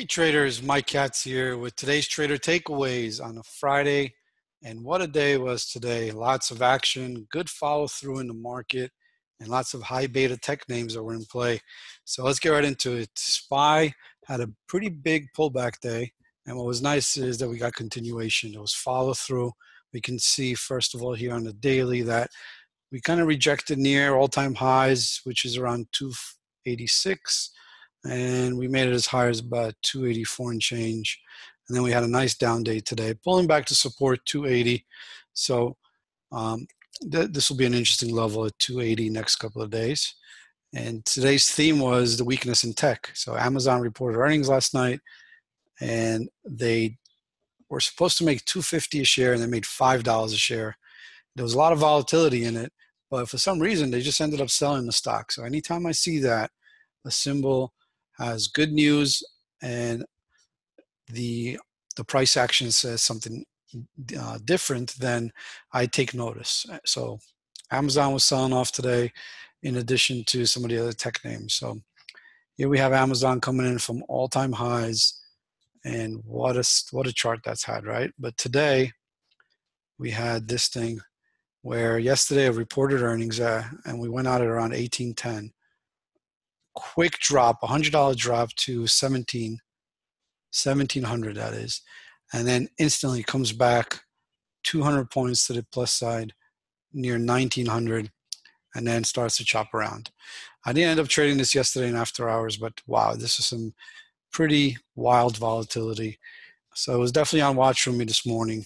Hey traders, Mike Katz here with today's trader takeaways on a Friday. And what a day was today. Lots of action, good follow through in the market, and lots of high beta tech names that were in play. So let's get right into it. SPY had a pretty big pullback day. And what was nice is that we got continuation. There was follow through. We can see, first of all, here on the daily that we kind of rejected near all-time highs, which is around 286. And we made it as high as about 284 and change. And then we had a nice down day today, pulling back to support 280. So this will be an interesting level at 280 next couple of days. And today's theme was the weakness in tech. So Amazon reported earnings last night, and they were supposed to make $2.50 a share, and they made $5 a share. There was a lot of volatility in it, but for some reason, they just ended up selling the stock. So anytime I see that, a symbol has good news and the price action says something different, then I take notice. So Amazon was selling off today in addition to some of the other tech names. So here we have Amazon coming in from all-time highs, and what a chart that's had, right? But today we had this thing where yesterday it reported earnings and we went out at around 1810. Quick drop, $100 drop to 1700, that is, and then instantly comes back 200 points to the plus side near 1900, and then starts to chop around. I didn't end up trading this yesterday in after hours, but wow, this is some pretty wild volatility. So it was definitely on watch for me this morning.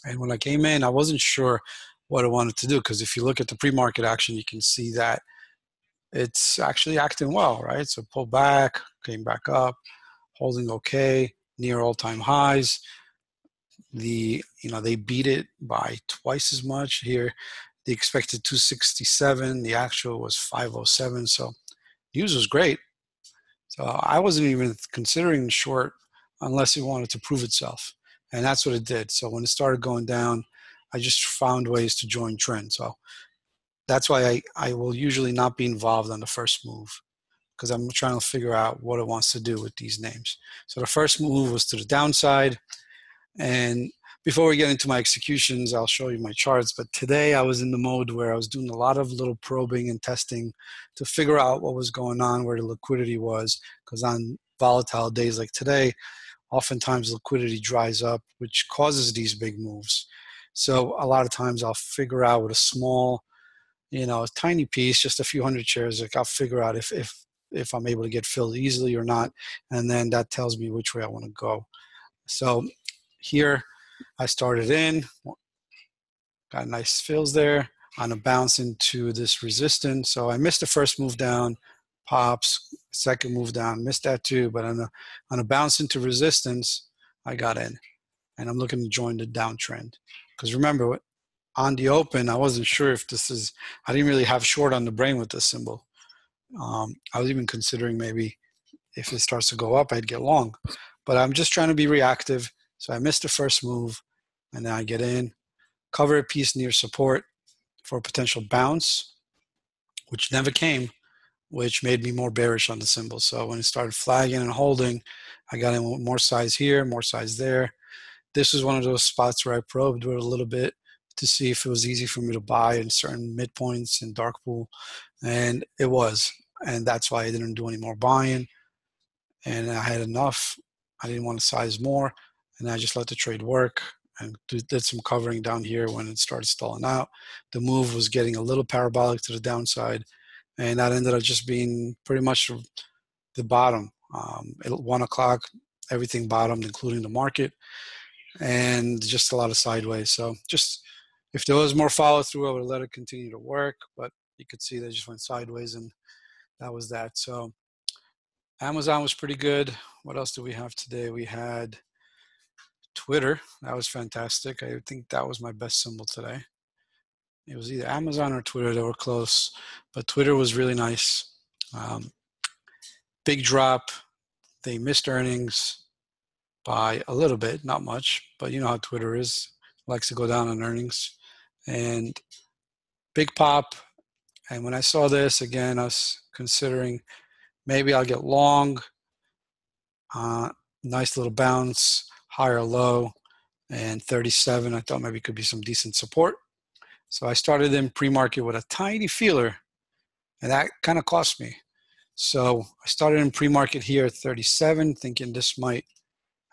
And when I came in, I wasn't sure what I wanted to do, because if you look at the pre-market action, you can see that it's actually acting well, right? So pull back, came back up, holding okay, near all-time highs. They beat it by twice as much here. The expected 267, the actual was 507. So news was great. So I wasn't even considering short unless it wanted to prove itself. And that's what it did. So when it started going down, I just found ways to join trend. So that's why I will usually not be involved on the first move, because I'm trying to figure out what it wants to do with these names. So the first move was to the downside. And before we get into my executions, I'll show you my charts. But today I was in the mode where I was doing a lot of little probing and testing to figure out what was going on, where the liquidity was. Because on volatile days like today, oftentimes liquidity dries up, which causes these big moves. So a lot of times I'll figure out with a small, a tiny piece, just a few hundred shares, like I'll figure out if I'm able to get filled easily or not. And then that tells me which way I want to go. So here I started in, got nice fills there on a bounce into this resistance. So I missed the first move down, pops, second move down, missed that too. But on a bounce into resistance, I got in. And I'm looking to join the downtrend. Because remember, on the open, I wasn't sure if I didn't really have short on the brain with this symbol. I was even considering maybe if it starts to go up, I'd get long. But I'm just trying to be reactive. So I missed the first move, and then I get in, cover a piece near support for a potential bounce, which never came, which made me more bearish on the symbol. So when it started flagging and holding, I got in with more size here, more size there. This was one of those spots where I probed with a little bit to see if it was easy for me to buy in certain midpoints in dark pool, and it was. And that's why I didn't do any more buying. And I had enough. I didn't want to size more, and I just let the trade work and did some covering down here when it started stalling out. The move was getting a little parabolic to the downside, and that ended up just being pretty much the bottom. At 1 o'clock, everything bottomed, including the market, and just a lot of sideways. So just if there was more follow through, I would let it continue to work, but you could see they just went sideways, and that was that. So Amazon was pretty good. What else do we have today? We had Twitter. That was fantastic. I think that was my best symbol today. It was either Amazon or Twitter that were close, but Twitter was really nice. Big drop. They missed earnings by a little bit, not much, but you know how Twitter is. Likes to go down on earnings. And big pop. And when I saw this, again, I was considering maybe I'll get long, Nice little bounce, higher low, and 37. I thought maybe could be some decent support. So I started in pre-market with a tiny feeler, and that kind of cost me. So I started in pre-market here at 37, thinking this might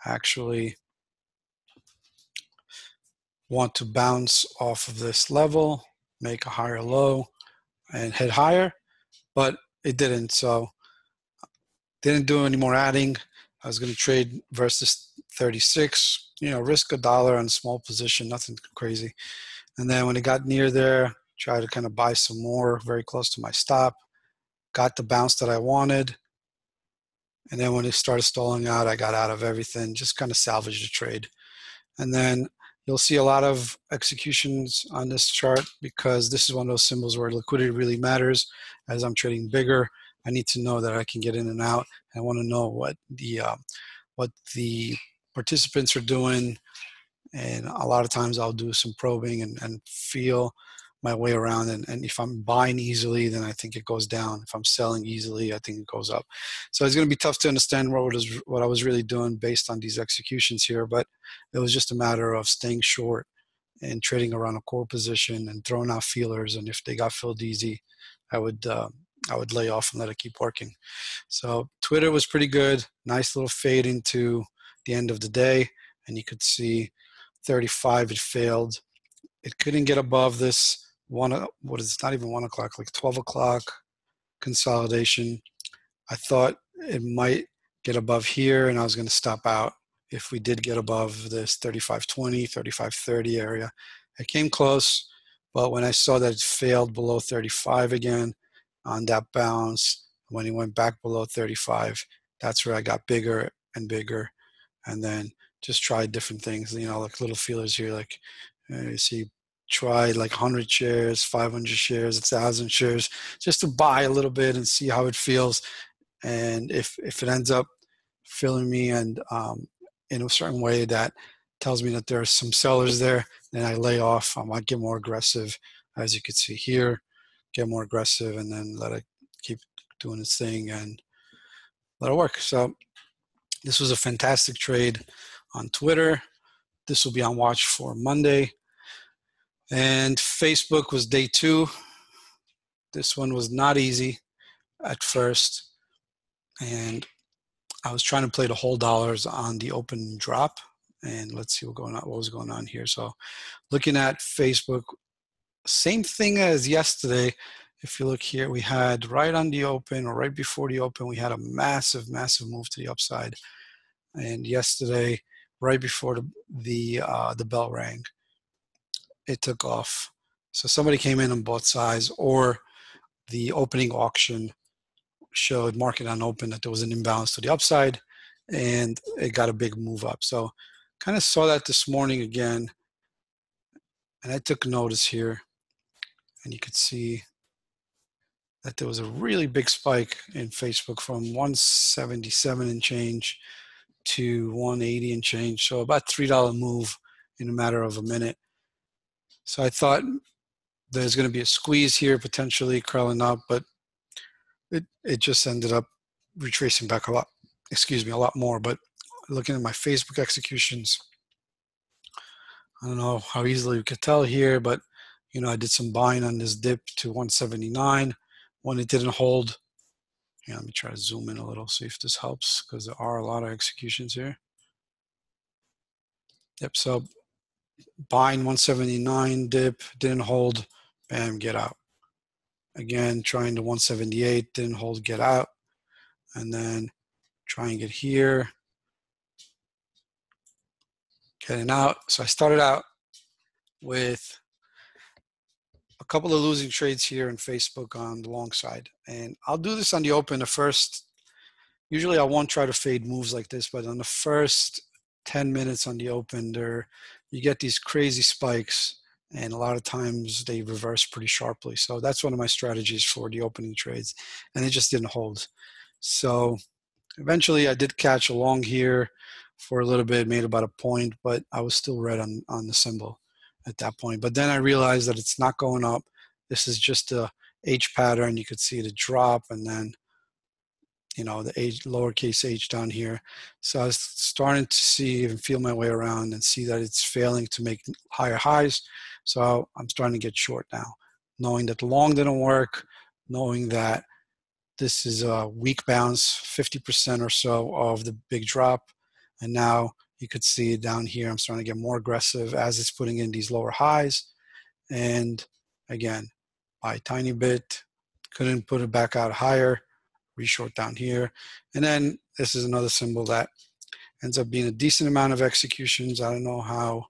actually want to bounce off of this level, make a higher low, and head higher, but it didn't. So didn't do any more adding. I was going to trade versus 36, risk $1 on small position, nothing crazy. And then when it got near there, try to kind of buy some more, very close to my stop. Got the bounce that I wanted. And then when it started stalling out, I got out of everything, just kind of salvaged the trade. And then you'll see a lot of executions on this chart because this is one of those symbols where liquidity really matters. As I'm trading bigger, I need to know that I can get in and out. I want to know what the participants are doing. And a lot of times I'll do some probing and feel my way around. And if I'm buying easily, then I think it goes down. If I'm selling easily, I think it goes up. So it's going to be tough to understand what I was really doing based on these executions here. But it was just a matter of staying short and trading around a core position and throwing out feelers. And if they got filled easy, I would lay off and let it keep working. So Twitter was pretty good. Nice little fade into the end of the day. And you could see 35, it failed. It couldn't get above this not even 1 o'clock, like 12 o'clock consolidation. I thought it might get above here and I was going to stop out if we did get above this 35.20, 35.30 area. It came close, but when I saw that it failed below 35 again on that bounce, when it went back below 35, that's where I got bigger and bigger, and then just tried different things, like little feelers here, like you see, tried like 100 shares, 500 shares, 1,000 shares, just to buy a little bit and see how it feels. And if it ends up filling me and in a certain way that tells me that there are some sellers there, then I lay off. I might get more aggressive, as you can see here, get more aggressive, and then let it keep doing its thing and let it work. So this was a fantastic trade on Twitter. This will be on watch for Monday. And Facebook was day 2. This one was not easy at first. And I was trying to play the whole dollars on the open drop. And let's see what was going on here. So looking at Facebook, same thing as yesterday. If you look here, we had right on the open or right before the open, we had a massive, massive move to the upside. And yesterday, right before the bell rang, it took off. So somebody came in and bought size, or the opening auction showed market on open that there was an imbalance to the upside, and it got a big move up. So kind of saw that this morning again, and I took notice here, and you could see that there was a really big spike in Facebook from 177 and change to 180 and change. So about $3 move in a matter of a minute. So I thought there's going to be a squeeze here, potentially curling up, but it just ended up retracing back a lot more. But looking at my Facebook executions, I don't know how easily you could tell here, but I did some buying on this dip to 179 when it didn't hold. Let me try to zoom in a little, see if this helps, because there are a lot of executions here. Yep, so buying 179 dip, didn't hold, bam, get out. Again, trying to 178, didn't hold, get out. And then trying it here, getting out. So I started out with a couple of losing trades here in Facebook on the long side. And I'll do this on the open. Usually I won't try to fade moves like this, but on the first 10 minutes on the open, you get these crazy spikes, and a lot of times they reverse pretty sharply. So that's one of my strategies for the opening trades, and it just didn't hold. So eventually I did catch along here for a little bit, made about a point, but I was still red on the symbol at that point. But then I realized that it's not going up. This is just a H pattern. You could see the drop, and then you know, the H, lowercase h down here. So I was starting to see and feel my way around and see that it's failing to make higher highs. So I'm starting to get short now, knowing that the long didn't work, knowing that this is a weak bounce, 50% or so of the big drop. And now you could see down here, I'm starting to get more aggressive as it's putting in these lower highs. And again, by a tiny bit, couldn't put it back out higher, reshort down here. And then this is another symbol that ends up being a decent amount of executions. I don't know how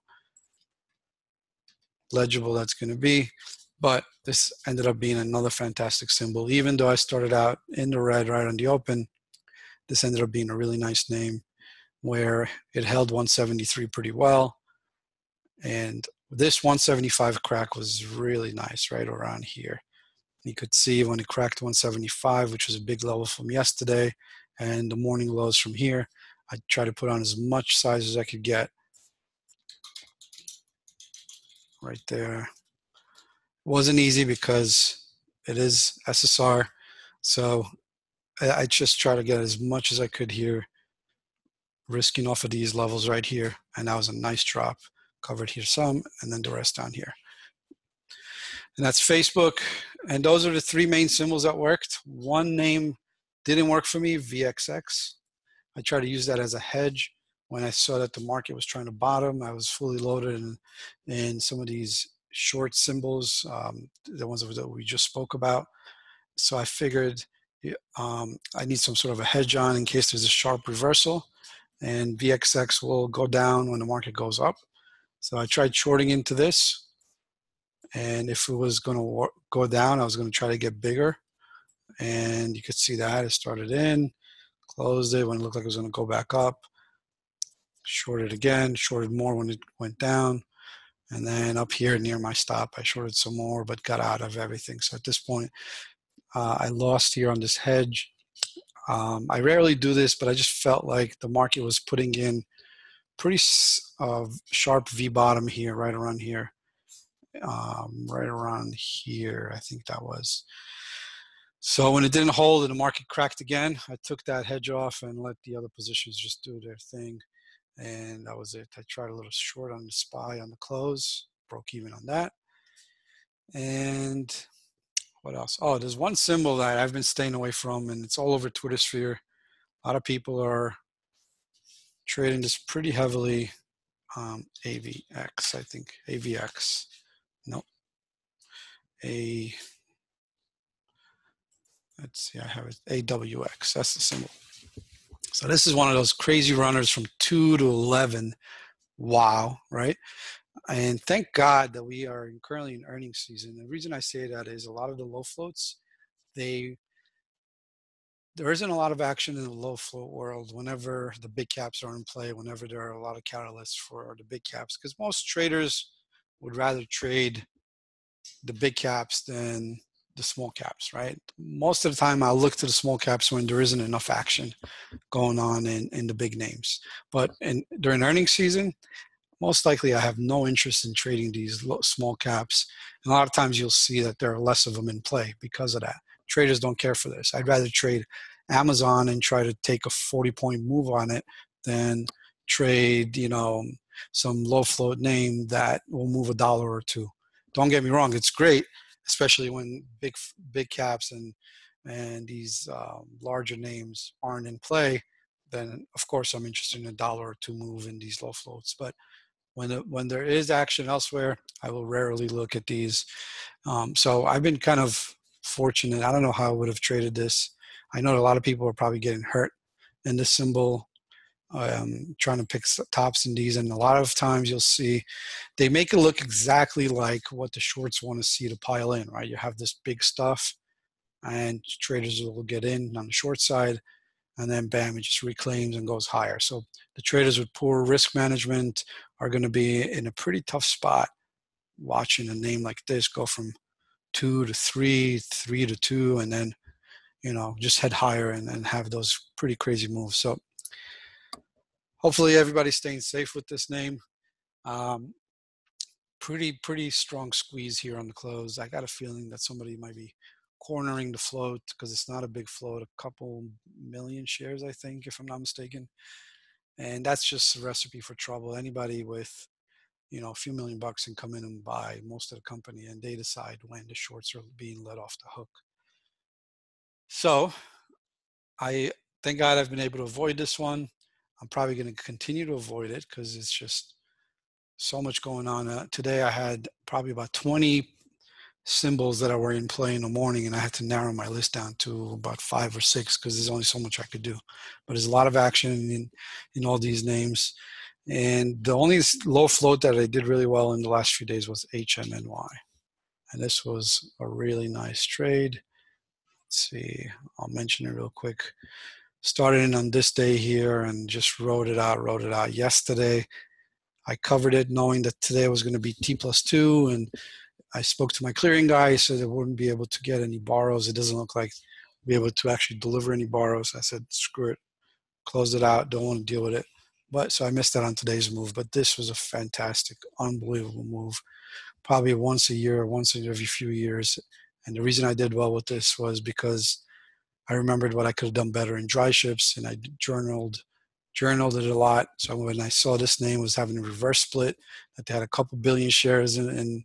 legible that's going to be, but this ended up being another fantastic symbol. Even though I started out in the red right on the open, this ended up being a really nice name where it held 173 pretty well. And this 175 crack was really nice right around here. You could see when it cracked 175, which was a big level from yesterday, and the morning lows from here, I tried to put on as much size as I could get right there. It wasn't easy because it is SSR, so I just try to get as much as I could here, risking off of these levels right here, and that was a nice drop. Covered here some, and then the rest down here. And that's Facebook. And those are the three main symbols that worked. One name didn't work for me, VXX. I tried to use that as a hedge when I saw that the market was trying to bottom. I was fully loaded in some of these short symbols, the ones that we just spoke about. So I figured I need some sort of a hedge on in case there's a sharp reversal, and VXX will go down when the market goes up. So I tried shorting into this, and if it was going to go down, I was going to try to get bigger. And you could see that it started in, closed it when it looked like it was going to go back up, shorted again, shorted more when it went down, and then up here near my stop, I shorted some more, but got out of everything. So at this point, I lost here on this hedge. I rarely do this, but I just felt like the market was putting in pretty sharp V bottom here, right around here. Right around here, I think that was. So when it didn't hold and the market cracked again, I took that hedge off and let the other positions just do their thing. And that was it. I tried a little short on the SPY on the close, broke even on that. And what else? Oh, there's one symbol that I've been staying away from, and it's all over Twitter sphere. A lot of people are trading this pretty heavily. AVX, I think. AVX. No. Let's see, I have it. AWX. That's the symbol. So this is one of those crazy runners from 2 to 11. Wow, right? And thank God that we are currently in earnings season. The reason I say that is a lot of the low floats, there isn't a lot of action in the low float world whenever the big caps are in play, whenever there are a lot of catalysts for the big caps, because most traders would rather trade the big caps than the small caps, right? Most of the time I'll look to the small caps when there isn't enough action going on in the big names. But during earnings season, most likely I have no interest in trading these small caps. And a lot of times you'll see that there are less of them in play because of that. Traders don't care for this. I'd rather trade Amazon and try to take a 40-point move on it than trade, some low float name that will move $1 or two. Don't get me wrong, it's great, especially when big caps and these larger names aren't in play. Then of course I'm interested in $1 or two move in these low floats. But when there is action elsewhere, I will rarely look at these. So I've been kind of fortunate. I don't know how I would have traded this. I know a lot of people are probably getting hurt in this symbol, trying to pick tops in these. And a lot of times you'll see they make it look exactly like what the shorts want to see to pile in, right? You have this big stuff and traders will get in on the short side, and then bam, it just reclaims and goes higher. So the traders with poor risk management are going to be in a pretty tough spot watching a name like this go from 2 to 3, 3 to 2, and then, just head higher and have those pretty crazy moves. So hopefully everybody's staying safe with this name. Pretty strong squeeze here on the close. I got a feeling that somebody might be cornering the float because it's not a big float, a couple million shares, I think, if I'm not mistaken. And that's just a recipe for trouble. Anybody with, a few $1 million can come in and buy most of the company, and they decide when the shorts are being let off the hook. So I thank God I've been able to avoid this one. I'm probably going to continue to avoid it because it's just so much going on. Today I had probably about 20 symbols that were in play in the morning, and I had to narrow my list down to about 5 or 6 because there's only so much I could do. But there's a lot of action in all these names. And the only low float that I did really well in the last few days was HMNY. And this was a really nice trade. Let's see, I'll mention it real quick. Started in on this day here and just wrote it out yesterday. I covered it knowing that today was going to be T+2, and I spoke to my clearing guy. He said I wouldn't be able to get any borrows. It doesn't look like I'll be able to actually deliver any borrows. I said, screw it, closed it out, don't want to deal with it. But so I missed that on today's move, but this was a fantastic, unbelievable move. Probably once a year, once every few years. And the reason I did well with this was because I remembered what I could have done better in dry ships, and I journaled it a lot. So when I saw this name was having a reverse split, that they had a couple billion shares in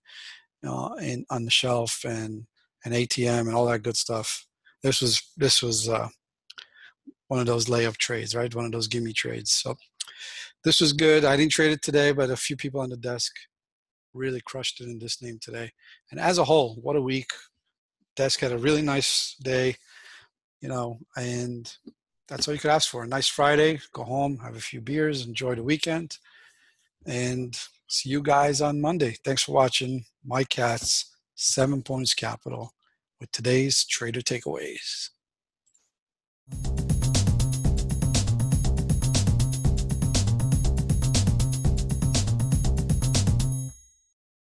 on the shelf and an ATM and all that good stuff. This was one of those layup trades, right? One of those gimme trades. So this was good. I didn't trade it today, but a few people on the desk really crushed it in this name today. And as a whole, what a week. Desk had a really nice day, and that's all you could ask for. A nice Friday, go home, have a few beers, enjoy the weekend, and see you guys on Monday. Thanks for watching. Mike Katz, 7 Points Capital, with today's Trader Takeaways.